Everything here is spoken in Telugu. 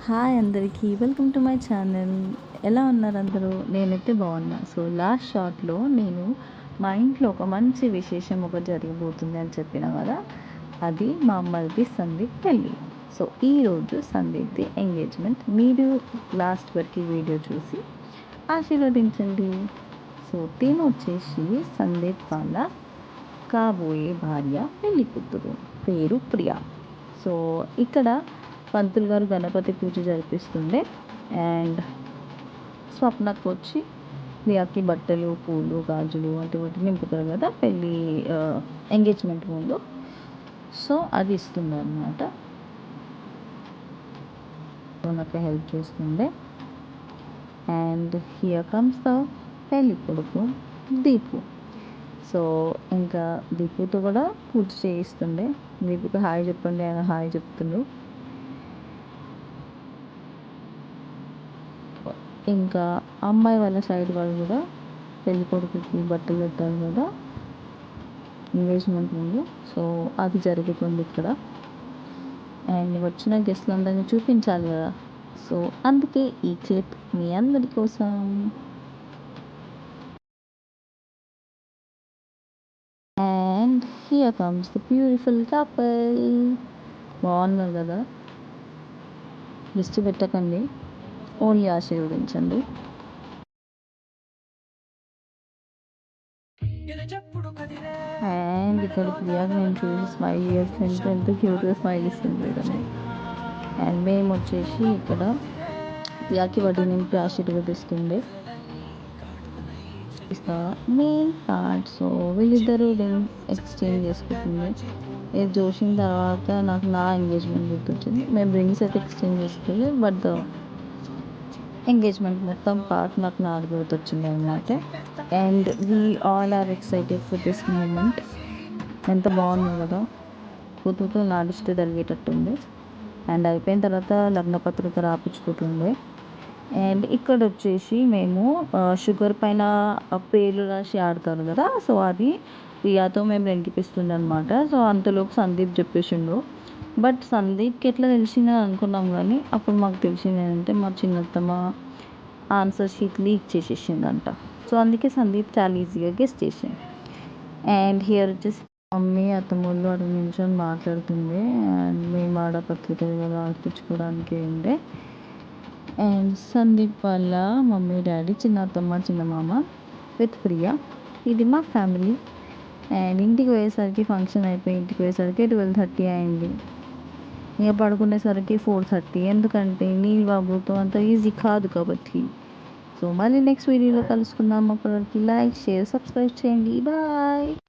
హాయ్ అందరికీ, వెల్కమ్ టు మై ఛానల్. ఎలా ఉన్నారు అందరూ? నేనైతే బాగున్నా. సో లాస్ట్ షార్ట్లో నేను మా ఇంట్లో ఒక మంచి విశేషం ఒకటి జరగబోతుంది అని చెప్పిన కదా, అది మా అమ్మది సందీప్ పెళ్ళి. సో ఈరోజు సందీప్ది ఎంగేజ్మెంట్. మీరు లాస్ట్ వరకు వీడియో చూసి ఆశీర్వదించండి. సో తిను వచ్చేసి సందీప్ వాళ్ళ కాబోయే భార్య పెళ్లి కూతురు, పేరు ప్రియా. సో ఇక్కడ పంతులు గారు గణపతి పూజ జరిపిస్తుండే. అండ్ స్వప్నకు వచ్చి ప్రియాకి బట్టలు, పూలు, గాజులు వాటి నింపుతారు కదా పెళ్ళి ఎంగేజ్మెంట్ ముందు. సో అది ఇస్తుంది అనమాట. నాకు హెల్ప్ చేస్తుండే. అండ్ హియర్ కమ్స్ ద పెళ్ళి కొడుకు దీపు. సో ఇంకా దీపుతో కూడా పూజ చేయిస్తుండే. దీపుకి హాయ్ చెప్పండి, ఆయన హాయ్ చెప్తుండ్రు. ఇంకా అమ్మాయి వాళ్ళ సైడ్ వాళ్ళు కూడా పెళ్లి కొడుకుకి బట్టలు పెట్టారు కదా ఎంగేజ్మెంట్ ముందు. సో అది జరుగుతుంది ఇక్కడ. అండ్ వచ్చిన గెస్ట్లందరినీ చూపించాలి కదా, సో అందుకే ఈ క్లిప్ మీ అందరి కోసం. And here comes the beautiful couple. బాగున్నారు కదా? లిస్ట్ పెట్టకండి, ఓన్లీ ఆశీర్వదించండి. అండ్ ఇక్కడ ప్రియాకి నేను చూసి స్మైల్ చేస్తుంటే ఎంత క్యూట్గా స్మైల్ ఇస్తుంది కదా. అండ్ మేము వచ్చేసి ఇక్కడ ప్రియాకి వడ్డీ నింపి ఆశీర్వదిస్తుండే మెయిన్ కార్డ్. సో వీళ్ళిద్దరూ ఎక్స్చేంజ్ చేసుకుంటుంది. ఇది చూసిన తర్వాత నాకు నా ఎంగేజ్మెంట్ గుర్తొచ్చింది. మేము రింగ్స్ అయితే ఎక్స్చేంజ్ చేసుకోలేదు, బట్ ద ఎంగేజ్మెంట్ మొత్తం పార్ట్ నాకు గుర్తొచ్చింది అనమాట. And we all are excited for this moment. ఎంత బాగుంది కదా, కూతురుతో నాడిస్తే తరిగేటట్టుంది. అండ్ అయిపోయిన తర్వాత లగ్నపత్రిక రాపించుకుంటుండే. అండ్ ఇక్కడ వచ్చేసి మేము షుగర్ పైన పేర్లు రాసి ఆడతారు కదా, సో అది ప్రియాతో మేము రెంకిపిస్తుండే అనమాట. సో అంతలోపు సందీప్ చెప్పేసిండు. బట్ సందీప్కి ఎట్లా తెలిసిందని అనుకున్నాం, కానీ అప్పుడు మాకు తెలిసింది ఏంటంటే మా చిన్నత్తమ్మ ఆన్సర్ షీట్ లీక్ చేసేసిందంట. సో అందుకే సందీప్ చాలా ఈజీగా గెస్ట్ చేసింది. అండ్ హియర్ వచ్చేసి మమ్మీ అత్తమ్మలు అటు నిల్చొని మాట్లాడుతుంది. అండ్ మేము ఆడ పత్రిక రాయించుకోవడానికి ఉండే. అండ్ సందీప్ వాళ్ళ మమ్మీ, డాడీ, చిన్న అత్తమ్మ, చిన్న మామ విత్ ప్రియా. ఇది మా ఫ్యామిలీ. అండ్ ఇంటికి పోయేసరికి ఫంక్షన్ అయిపోయి ఇంటికి పోయేసరికి 12:30 అయింది. ఇక పడుకునేసరికి 4:30, ఎందుకంటే నీళ్ళు బాబుతో అంత ఈజీ కాదు కాబట్టి. సో మళ్ళీ నెక్స్ట్ వీడియోలో కలుసుకుందాం. అప్పటివరకు లైక్, షేర్, సబ్స్క్రైబ్ చేయండి. బాయ్.